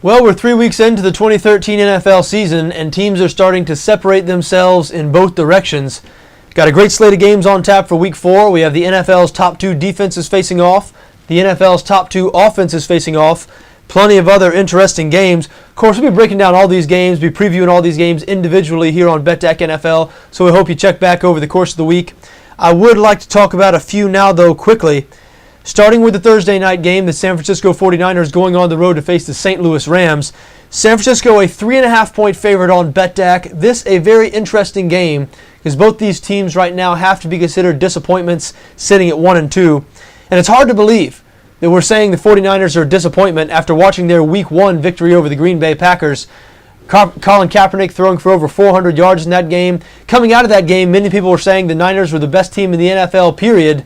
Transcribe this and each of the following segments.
Well, we're 3 weeks into the 2013 NFL season, and teams are starting to separate themselves in both directions. Got a great slate of games on tap for Week 4. We have the NFL's top 2 defenses facing off, the NFL's top 2 offenses facing off, plenty of other interesting games. Of course, we'll be breaking down all these games, be previewing all these games individually here on BETDAQ NFL, so we hope you check back over the course of the week. I would like to talk about a few now, though, quickly. Starting with the Thursday night game, the San Francisco 49ers going on the road to face the St. Louis Rams. San Francisco a 3.5-point favorite on BETDAQ. This a very interesting game because both these teams right now have to be considered disappointments sitting at 1-2. And it's hard to believe that we're saying the 49ers are a disappointment after watching their Week 1 victory over the Green Bay Packers. Colin Kaepernick throwing for over 400 yards in that game. Coming out of that game, many people were saying the Niners were the best team in the NFL, period.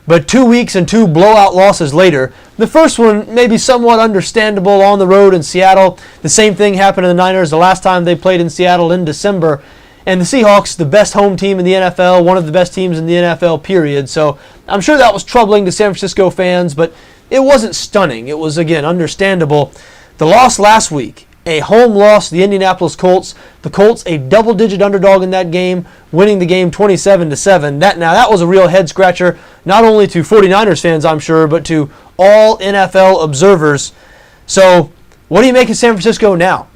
But 2 weeks and 2 blowout losses later, the first one maybe somewhat understandable on the road in Seattle. The same thing happened to the Niners the last time they played in Seattle in December. And the Seahawks, the best home team in the NFL, one of the best teams in the NFL, period. So I'm sure that was troubling to San Francisco fans, but it wasn't stunning. It was, again, understandable. The loss last week, a home loss to the Indianapolis Colts. The Colts a double-digit underdog in that game, winning the game 27-7. That was a real head-scratcher, not only to 49ers fans, I'm sure, but to all NFL observers. So what do you make of San Francisco now?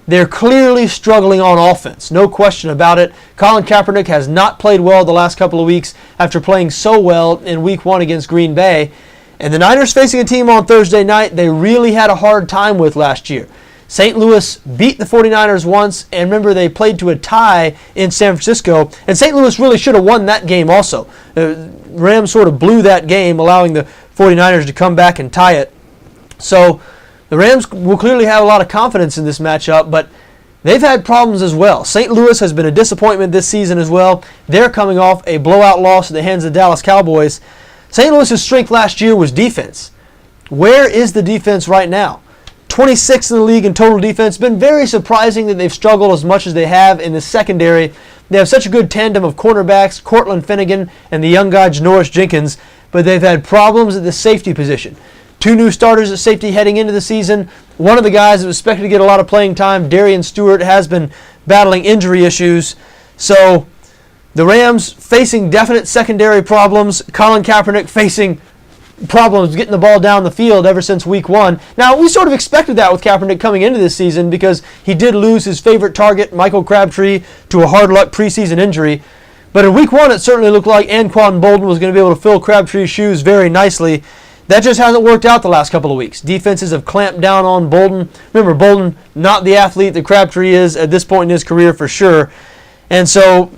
They're clearly struggling on offense, no question about it. Colin Kaepernick has not played well the last couple of weeks after playing so well in Week 1 against Green Bay. And the Niners facing a team on Thursday night they really had a hard time with last year. St. Louis beat the 49ers once, and remember they played to a tie in San Francisco, and St. Louis really should have won that game also. The Rams sort of blew that game, allowing the 49ers to come back and tie it. So the Rams will clearly have a lot of confidence in this matchup, but they've had problems as well. St. Louis has been a disappointment this season as well. They're coming off a blowout loss at the hands of the Dallas Cowboys. St. Louis's strength last year was defense. Where is the defense right now? 26th in the league in total defense. Been very surprising that they've struggled as much as they have in the secondary. They have such a good tandem of cornerbacks, Cortland Finnegan and the young guy Janoris Jenkins, but they've had problems at the safety position. 2 new starters at safety heading into the season. One of the guys that was expected to get a lot of playing time, Darian Stewart, has been battling injury issues. So the Rams facing definite secondary problems. Colin Kaepernick facing problems getting the ball down the field ever since Week 1. Now, we sort of expected that with Kaepernick coming into this season because he did lose his favorite target, Michael Crabtree, to a hard luck preseason injury. But in Week 1, it certainly looked like Anquan Boldin was going to be able to fill Crabtree's shoes very nicely. That just hasn't worked out the last couple of weeks. Defenses have clamped down on Boldin. Remember, Boldin, not the athlete that Crabtree is at this point in his career for sure. And so,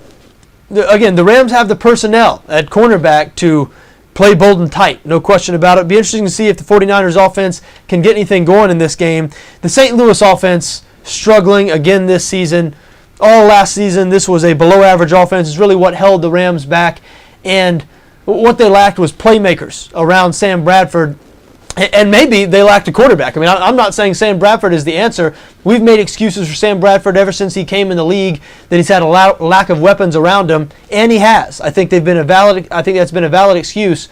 again, the Rams have the personnel at cornerback to play Boldin tight, no question about it. It'll be interesting to see if the 49ers offense can get anything going in this game. The St. Louis offense struggling again this season. All last season, this was a below-average offense. It's really what held the Rams back. And what they lacked was playmakers around Sam Bradford. And maybe they lacked a quarterback. I mean, I'm not saying Sam Bradford is the answer. We've made excuses for Sam Bradford ever since he came in the league, that he's had a lack of weapons around him, and he has. I think that's been a valid excuse.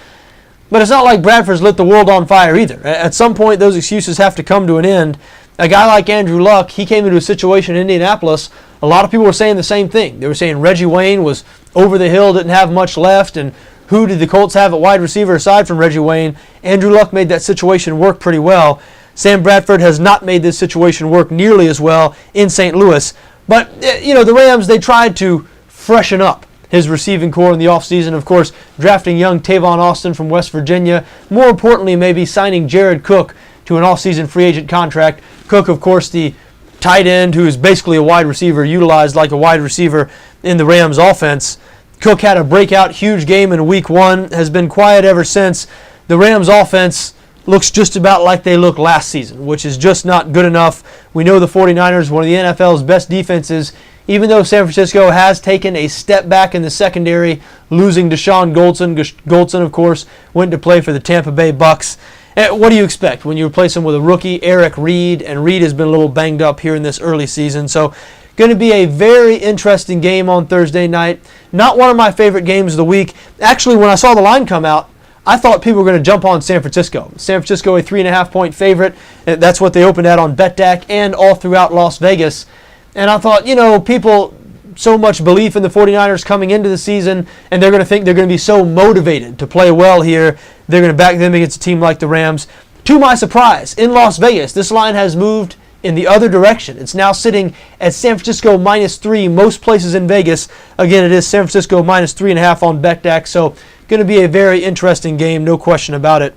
But it's not like Bradford's lit the world on fire either. At some point, those excuses have to come to an end. A guy like Andrew Luck, he came into a situation in Indianapolis. A lot of people were saying the same thing. They were saying Reggie Wayne was over the hill, didn't have much left, and who did the Colts have at wide receiver aside from Reggie Wayne? Andrew Luck made that situation work pretty well. Sam Bradford has not made this situation work nearly as well in St. Louis. But, the Rams, they tried to freshen up his receiving core in the offseason. Of course, drafting young Tavon Austin from West Virginia. More importantly, maybe signing Jared Cook to an offseason free agent contract. Cook, of course, the tight end who is basically a wide receiver, utilized like a wide receiver in the Rams offense. Cook had a breakout huge game in Week 1, has been quiet ever since. The Rams offense looks just about like they looked last season, which is just not good enough. We know the 49ers, one of the NFL's best defenses, even though San Francisco has taken a step back in the secondary, losing Deshaun Goldson. Goldson, of course, went to play for the Tampa Bay Bucks. What do you expect when you replace him with a rookie, Eric Reed? And Reed has been a little banged up here in this early season. So going to be a very interesting game on Thursday night. Not one of my favorite games of the week. Actually, when I saw the line come out, I thought people were going to jump on San Francisco. San Francisco, a 3.5-point favorite. That's what they opened at on BETDAQ and all throughout Las Vegas. And I thought, people, so much belief in the 49ers coming into the season, and they're going to think they're going to be so motivated to play well here. They're going to back them against a team like the Rams. To my surprise, in Las Vegas, this line has moved in the other direction. It's now sitting at San Francisco -3 most places in Vegas. Again, it is San Francisco -3.5 on BETDAQ, so going to be a very interesting game, no question about it.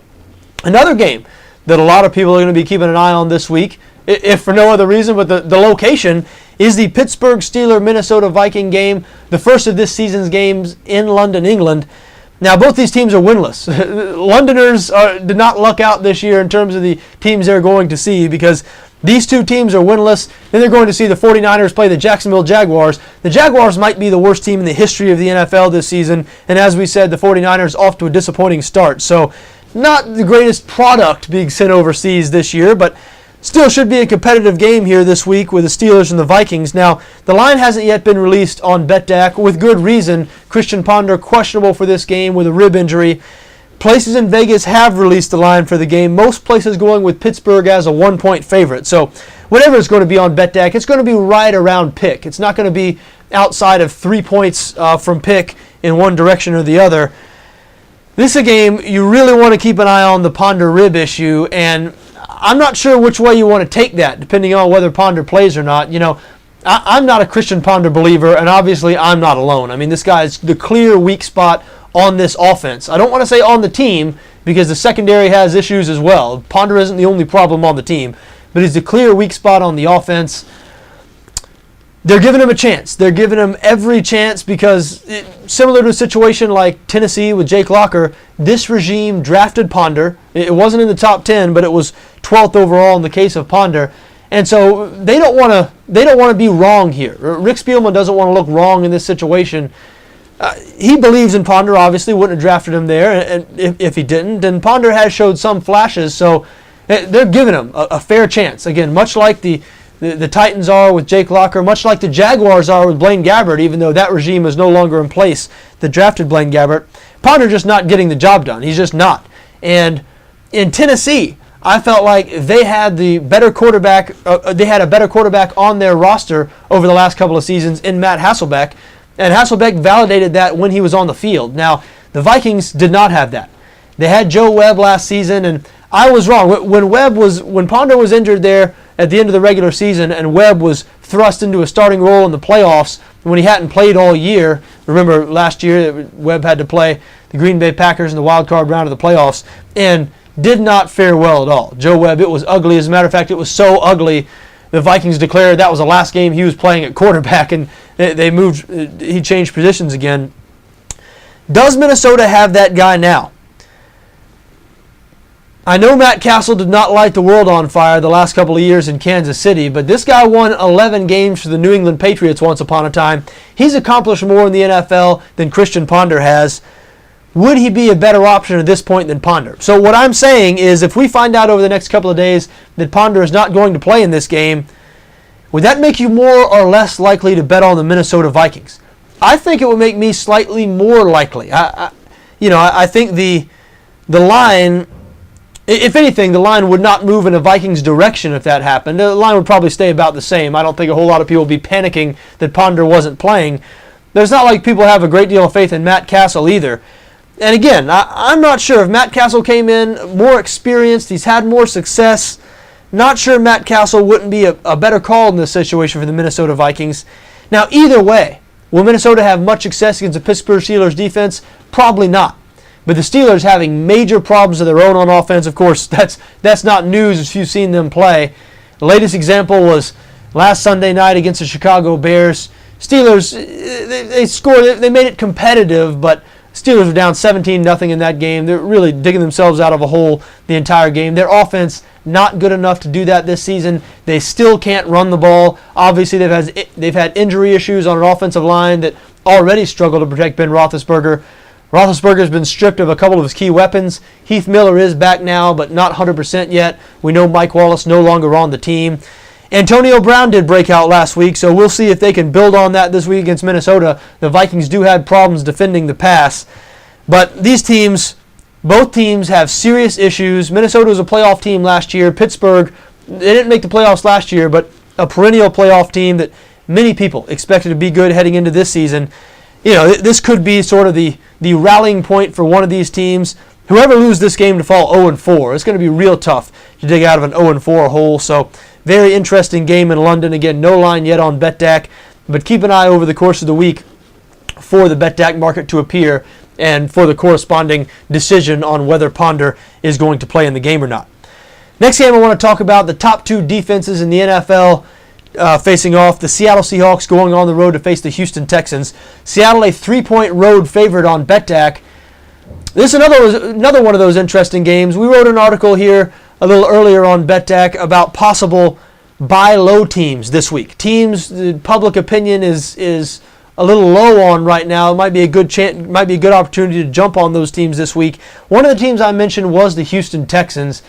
Another game that a lot of people are going to be keeping an eye on this week, if for no other reason, but the location, is the Pittsburgh Steelers-Minnesota Viking game, the first of this season's games in London, England. Now, both these teams are winless. Londoners did not luck out this year in terms of the teams they're going to see, because these two teams are winless. Then they're going to see the 49ers play the Jacksonville Jaguars. The Jaguars might be the worst team in the history of the NFL this season, and as we said, the 49ers off to a disappointing start. So, not the greatest product being sent overseas this year, but still should be a competitive game here this week with the Steelers and the Vikings. Now, the line hasn't yet been released on BETDAQ with good reason. Christian Ponder questionable for this game with a rib injury. Places in Vegas have released the line for the game. Most places going with Pittsburgh as a 1-point favorite. So whatever it's going to be on BETDAQ, it's going to be right around pick. It's not going to be outside of 3 points from pick in one direction or the other. This is a game you really want to keep an eye on the Ponder rib issue, and I'm not sure which way you want to take that, depending on whether Ponder plays or not. I'm not a Christian Ponder believer, and obviously I'm not alone. I mean, this guy is the clear weak spot on this offense. I don't want to say on the team, because the secondary has issues as well. Ponder isn't the only problem on the team, but he's the clear weak spot on the offense. They're giving him a chance. They're giving him every chance because, similar to a situation like Tennessee with Jake Locker, this regime drafted Ponder. It wasn't in the top 10, but it was 12th overall in the case of Ponder. And so they don't want to be wrong here. Rick Spielman doesn't want to look wrong in this situation. He believes in Ponder, obviously, wouldn't have drafted him there, and if he didn't. And Ponder has showed some flashes, so they're giving him a fair chance. Again, much like the Titans are with Jake Locker, much like the Jaguars are with Blaine Gabbert, even though that regime is no longer in place that drafted Blaine Gabbert. Ponder just not getting the job done. He's just not. And in Tennessee, I felt like they had the better quarterback. They had a better quarterback on their roster over the last couple of seasons in Matt Hasselbeck, and Hasselbeck validated that when he was on the field. Now, the Vikings did not have that. They had Joe Webb last season, and I was wrong. When Ponder was injured there at the end of the regular season, and Webb was thrust into a starting role in the playoffs when he hadn't played all year. Remember last year, Webb had to play the Green Bay Packers in the wild card round of the playoffs, and did not fare well at all. Joe Webb, it was ugly. As a matter of fact, it was so ugly, the Vikings declared that was the last game he was playing at quarterback, and he changed positions again. Does Minnesota have that guy now? I know Matt Castle did not light the world on fire the last couple of years in Kansas City, but this guy won 11 games for the New England Patriots once upon a time. He's accomplished more in the NFL than Christian Ponder has. Would he be a better option at this point than Ponder? So what I'm saying is, if we find out over the next couple of days that Ponder is not going to play in this game, would that make you more or less likely to bet on the Minnesota Vikings? I think it would make me slightly more likely. I think the line, if anything, the line would not move in a Vikings direction if that happened. The line would probably stay about the same. I don't think a whole lot of people would be panicking that Ponder wasn't playing. There's not like people have a great deal of faith in Matt Castle either. And again, I'm not sure if Matt Castle came in more experienced, he's had more success. Not sure Matt Castle wouldn't be a better call in this situation for the Minnesota Vikings. Now, either way, will Minnesota have much success against the Pittsburgh Steelers defense? Probably not. But the Steelers having major problems of their own on offense, of course, that's not news if you've seen them play. The latest example was last Sunday night against the Chicago Bears. Steelers, they scored, they made it competitive, but Steelers were down 17-0 in that game. They're really digging themselves out of a hole the entire game. Their offense not good enough to do that this season. They still can't run the ball. Obviously, they've had injury issues on an offensive line that already struggle to protect Ben Roethlisberger. Roethlisberger's been stripped of a couple of his key weapons. Heath Miller is back now, but not 100% yet. We know Mike Wallace no longer on the team. Antonio Brown did break out last week, so we'll see if they can build on that this week against Minnesota. The Vikings do have problems defending the pass. But these teams, Both teams have serious issues. Minnesota was a playoff team last year. Pittsburgh, they didn't make the playoffs last year, but a perennial playoff team that many people expected to be good heading into this season. This could be sort of the rallying point for one of these teams. Whoever loses this game to fall 0-4, it's going to be real tough to dig out of an 0-4 hole. So very interesting game in London. Again, no line yet on BETDAQ, but keep an eye over the course of the week for the BETDAQ market to appear and for the corresponding decision on whether Ponder is going to play in the game or not. Next game I want to talk about the top two defenses in the NFL facing off. The Seattle Seahawks going on the road to face the Houston Texans. Seattle a 3-point road favorite on BETDAQ. This is another one of those interesting games. We wrote an article here a little earlier on BETDAQ about possible buy low teams this week. Teams the public opinion is a little low on right now. It might be a good opportunity to jump on those teams this week. One of the teams I mentioned was the Houston Texans.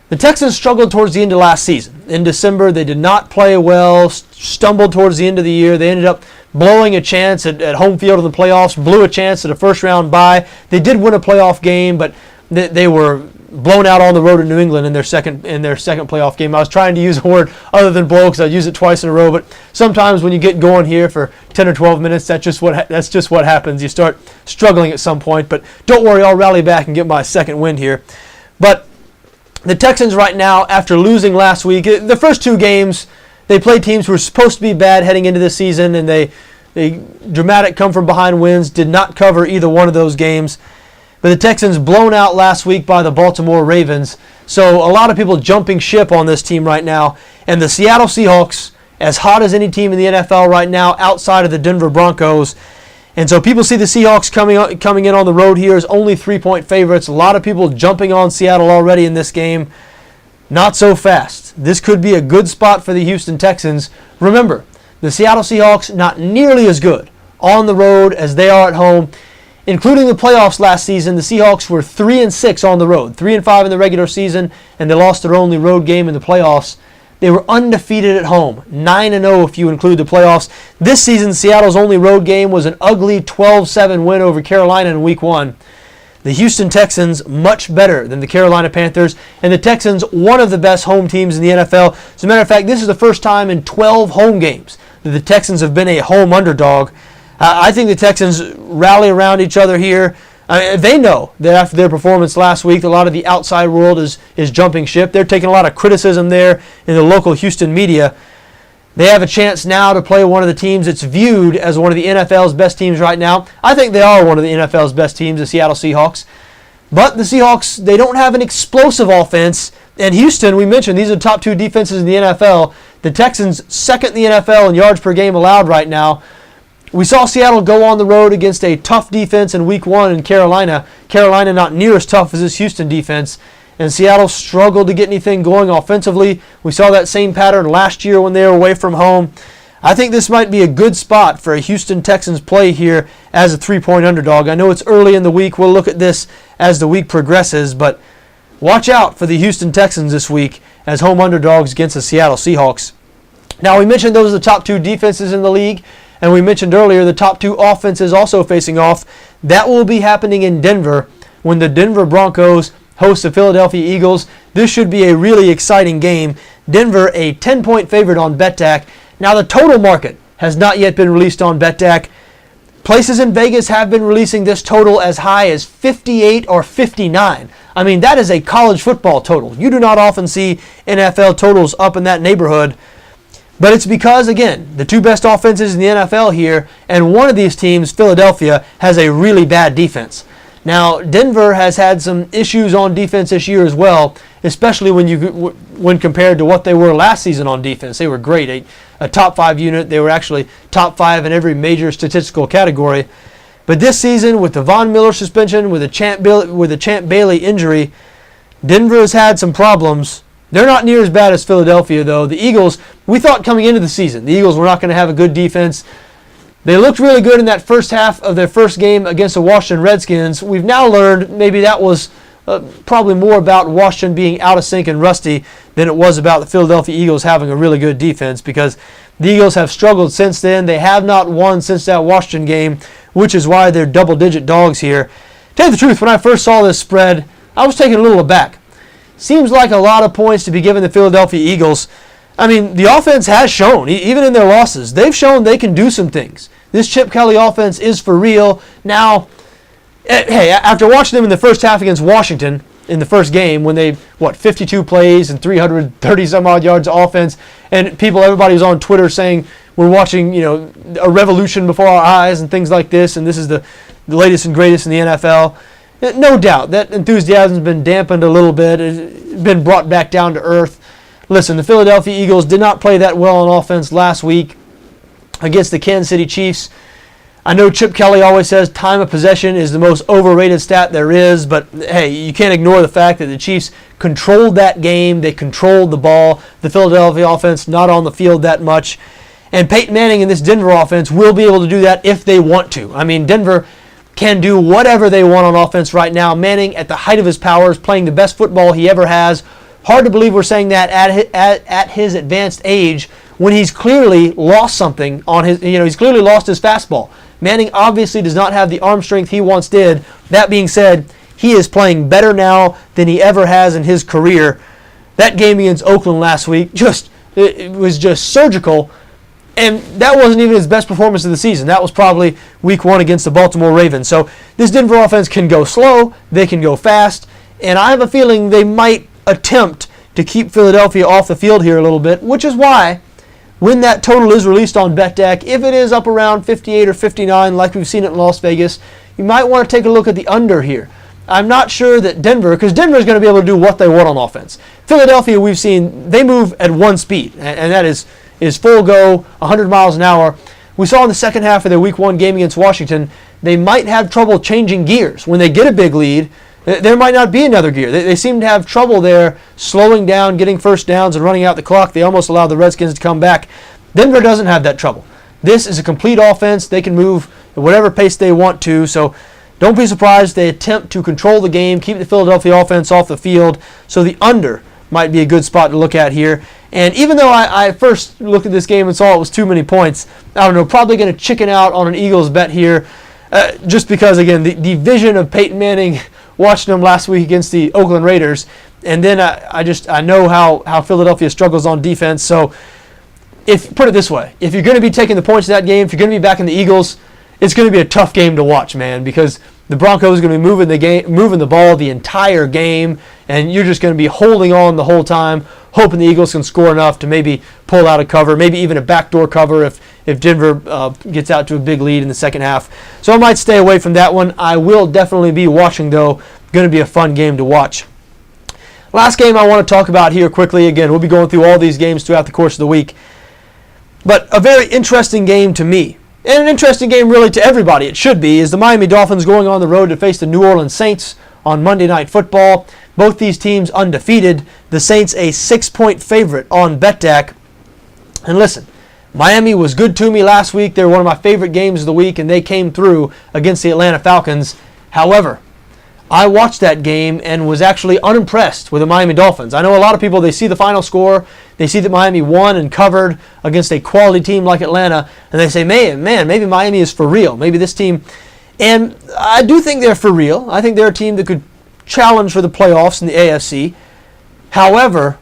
The Texans struggled towards the end of last season. In December, they did not play well, stumbled towards the end of the year. They ended up blowing a chance at home field in the playoffs, blew a chance at a first-round bye. They did win a playoff game, but they were blown out on the road in New England in their second playoff game. I was trying to use a word other than blow because I use it twice in a row, but sometimes when you get going here for 10 or 12 minutes, that's just what happens. You start struggling at some point, but don't worry, I'll rally back and get my second win here. But the Texans right now, after losing last week, the first two games, they played teams who were supposed to be bad heading into this season, and they dramatic come-from-behind wins, did not cover either one of those games. But the Texans blown out last week by the Baltimore Ravens. So a lot of people jumping ship on this team right now. And the Seattle Seahawks, as hot as any team in the NFL right now outside of the Denver Broncos. And so people see the Seahawks coming in on the road here as only 3-point favorites. A lot of people jumping on Seattle already in this game. Not so fast. This could be a good spot for the Houston Texans. Remember, the Seattle Seahawks not nearly as good on the road as they are at home. Including the playoffs last season, the Seahawks were 3-6 on the road, 3-5 in the regular season, and they lost their only road game in the playoffs. They were undefeated at home, 9-0 if you include the playoffs. This season, Seattle's only road game was an ugly 12-7 win over Carolina in Week 1. The Houston Texans, much better than the Carolina Panthers, and the Texans, one of the best home teams in the NFL. As a matter of fact, this is the first time in 12 home games that the Texans have been a home underdog. I think the Texans rally around each other here. They know that after their performance last week, a lot of the outside world is jumping ship. They're taking a lot of criticism there in the local Houston media. They have a chance now to play one of the teams that's viewed as one of the NFL's best teams right now. I think they are one of the NFL's best teams, the Seattle Seahawks. But the Seahawks, they don't have an explosive offense. And Houston, we mentioned, these are the top two defenses in the NFL. The Texans, second in the NFL in yards per game allowed right now. We saw Seattle go on the road against a tough defense in Week 1 in Carolina. Carolina not near as tough as this Houston defense. And Seattle struggled to get anything going offensively. We saw that same pattern last year when they were away from home. I think this might be a good spot for a Houston Texans play here as a 3-point underdog. I know it's early in the week. We'll look at this as the week progresses. But watch out for the Houston Texans this week as home underdogs against the Seattle Seahawks. Now, we mentioned those are the top two defenses in the league. And we mentioned earlier the top two offenses also facing off. That will be happening in Denver when the Denver Broncos host the Philadelphia Eagles. This should be a really exciting game. Denver, a 10-point favorite on BETDAQ. Now, the total market has not yet been released on BETDAQ. Places in Vegas have been releasing this total as high as 58 or 59. I mean, that is a college football total. You do not often see NFL totals up in that neighborhood. But it's because, again, the two best offenses in the NFL here, and one of these teams, Philadelphia, has a really bad defense. Now, Denver has had some issues on defense this year as well, especially when compared to what they were last season on defense. They were great, a top 5 unit. They were actually top 5 in every major statistical category. But this season, with the Von Miller suspension, with the Champ Bailey injury, Denver has had some problems. They're not near as bad as Philadelphia, though. The Eagles, we thought coming into the season, the Eagles were not going to have a good defense. They looked really good in that first half of their first game against the Washington Redskins. We've now learned maybe that was probably more about Washington being out of sync and rusty than it was about the Philadelphia Eagles having a really good defense, because the Eagles have struggled since then. They have not won since that Washington game, which is why they're double-digit dogs here. tell you the truth, when I first saw this spread, I was taken a little aback. Seems like a lot of points to be given the Philadelphia Eagles. I mean, the offense has shown, even in their losses, they've shown they can do some things. This Chip Kelly offense is for real. Now, hey, after watching them in the first half against Washington in the first game, when they, 52 plays and 330 some odd yards of offense, and everybody was on Twitter saying we're watching, a revolution before our eyes and things like this, and this is the latest and greatest in the NFL. No doubt that enthusiasm has been dampened a little bit. It's been brought back down to earth. Listen, the Philadelphia Eagles did not play that well on offense last week against the Kansas City Chiefs. I know Chip Kelly always says time of possession is the most overrated stat there is, but hey, you can't ignore the fact that the Chiefs controlled that game. They controlled the ball. The Philadelphia offense not on the field that much. And Peyton Manning and this Denver offense will be able to do that if they want to. I mean, Denver can do whatever they want on offense right now. Manning, at the height of his powers, playing the best football he ever has. Hard to believe we're saying that at his advanced age when he's clearly lost something on his, he's clearly lost his fastball. Manning obviously does not have the arm strength he once did. That being said, he is playing better now than he ever has in his career. That game against Oakland last week, it was just surgical. And that wasn't even his best performance of the season. That was probably week 1 against the Baltimore Ravens. So this Denver offense can go slow, they can go fast, and I have a feeling they might attempt to keep Philadelphia off the field here a little bit, which is why when that total is released on BETDAQ, if it is up around 58 or 59 like we've seen it in Las Vegas, you might want to take a look at the under here. I'm not sure that because Denver is going to be able to do what they want on offense. Philadelphia, we've seen, they move at one speed, and that is full go, 100 miles an hour. We saw in the second half of their week 1 game against Washington, they might have trouble changing gears. When they get a big lead, there might not be another gear. They seem to have trouble there slowing down, getting first downs, and running out the clock. They almost allow the Redskins to come back. Denver doesn't have that trouble. This is a complete offense. They can move at whatever pace they want to. So don't be surprised they attempt to control the game, keep the Philadelphia offense off the field. So the under might be a good spot to look at here. And even though I first looked at this game and saw it was too many points, I don't know, probably going to chicken out on an Eagles bet here just because, again, the vision of Peyton Manning watching him last week against the Oakland Raiders, and then I know how Philadelphia struggles on defense. So put it this way, if you're going to be taking the points of that game, if you're going to be backing the Eagles, it's going to be a tough game to watch, man, because the Broncos are going to be moving the ball the entire game, and you're just going to be holding on the whole time, hoping the Eagles can score enough to maybe pull out a cover, maybe even a backdoor cover if Denver gets out to a big lead in the second half. So I might stay away from that one. I will definitely be watching, though. Going to be a fun game to watch. Last game I want to talk about here quickly. Again, we'll be going through all these games throughout the course of the week. But a very interesting game to me, and an interesting game really to everybody, it should be, is the Miami Dolphins going on the road to face the New Orleans Saints on Monday Night Football. Both these teams undefeated. The Saints a 6-point favorite on BETDAQ. And listen, Miami was good to me last week. They were one of my favorite games of the week, and they came through against the Atlanta Falcons. However, I watched that game and was actually unimpressed with the Miami Dolphins. I know a lot of people, they see the final score, they see that Miami won and covered against a quality team like Atlanta, and they say, man, maybe Miami is for real. Maybe this team, and I do think they're for real. I think they're a team that could challenge for the playoffs in the AFC. However,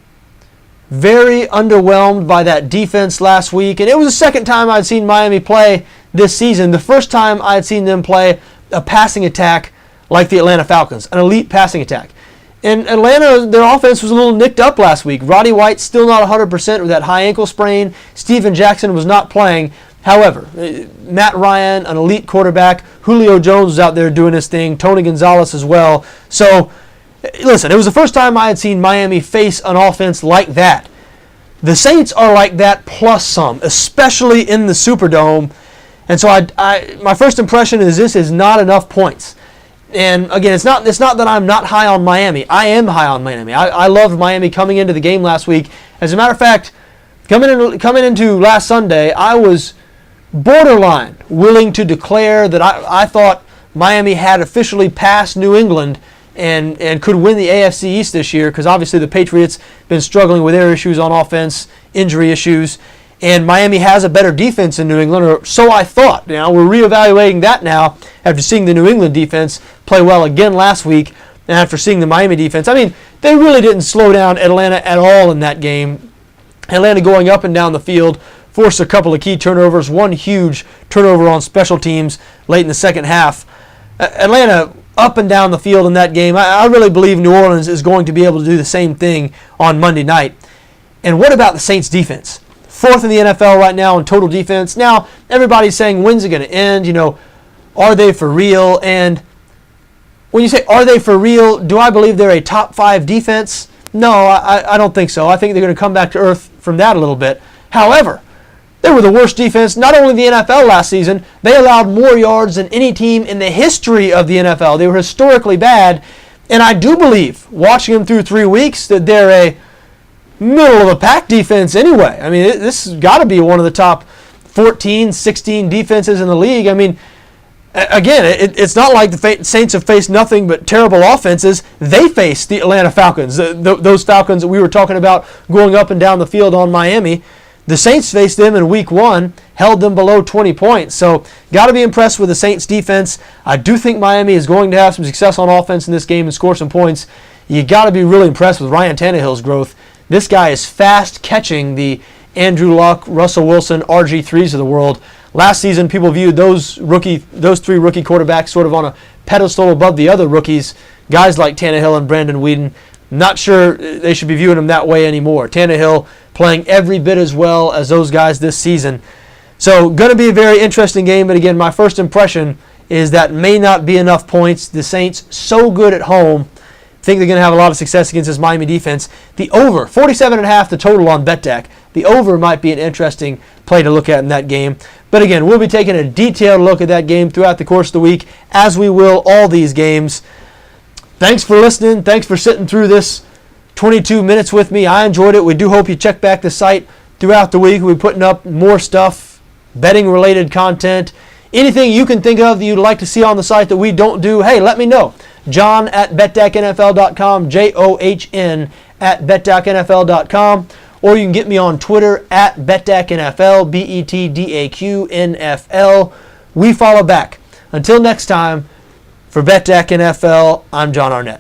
very underwhelmed by that defense last week, and it was the second time I'd seen Miami play this season. The first time I'd seen them play a passing attack like the Atlanta Falcons, an elite passing attack. And Atlanta, their offense was a little nicked up last week. Roddy White still not 100% with that high ankle sprain. Steven Jackson was not playing. However, Matt Ryan, an elite quarterback. Julio Jones was out there doing his thing. Tony Gonzalez as well. So, listen, it was the first time I had seen Miami face an offense like that. The Saints are like that plus some, especially in the Superdome. And so my first impression is this is not enough points. And again, it's not that I'm not high on Miami. I am high on Miami. I loved Miami coming into the game last week. As a matter of fact, coming into last Sunday, I was borderline willing to declare that I thought Miami had officially passed New England and could win the AFC East this year, because obviously the Patriots been struggling with their issues on offense, injury issues. And Miami has a better defense than New England, or so I thought. Now, we're reevaluating that now after seeing the New England defense play well again last week and after seeing the Miami defense. I mean, they really didn't slow down Atlanta at all in that game. Atlanta going up and down the field, forced a couple of key turnovers, one huge turnover on special teams late in the second half. Atlanta up and down the field in that game. I really believe New Orleans is going to be able to do the same thing on Monday night. And what about the Saints defense? Fourth in the NFL right now in total defense. Now, everybody's saying, when's it going to end? You know, are they for real? And when you say, are they for real, do I believe they're a top 5 defense? No, I don't think so. I think they're going to come back to earth from that a little bit. However, they were the worst defense, not only in the NFL last season, they allowed more yards than any team in the history of the NFL. They were historically bad. And I do believe, watching them through 3 weeks, that they're a middle-of-the-pack defense anyway. I mean, this has got to be one of the top 14, 16 defenses in the league. I mean, again, it's not like the Saints have faced nothing but terrible offenses. They faced the Atlanta Falcons, those Falcons that we were talking about going up and down the field on Miami. The Saints faced them in week 1, held them below 20 points. So, got to be impressed with the Saints defense. I do think Miami is going to have some success on offense in this game and score some points. You got to be really impressed with Ryan Tannehill's growth. This guy is fast catching the Andrew Luck, Russell Wilson, RG3s of the world. Last season, people viewed those 3 rookie quarterbacks sort of on a pedestal above the other rookies, guys like Tannehill and Brandon Whedon. Not sure they should be viewing him that way anymore. Tannehill playing every bit as well as those guys this season. So, going to be a very interesting game. But again, my first impression is that may not be enough points. The Saints, so good at home, think they're going to have a lot of success against this Miami defense. The over, 47.5 the total on BETDAQ. The over might be an interesting play to look at in that game. But again, we'll be taking a detailed look at that game throughout the course of the week, as we will all these games. Thanks for listening. Thanks for sitting through this 22 minutes with me. I enjoyed it. We do hope you check back the site throughout the week. We'll be putting up more stuff, betting-related content. Anything you can think of that you'd like to see on the site that we don't do, hey, let me know. John at BETDAQNFL.com, JOHN at BETDAQNFL.com, or you can get me on Twitter at BETDAQNFL, BETDAQ NFL. We follow back. Until next time, for BETDAQ NFL, I'm John Arnette.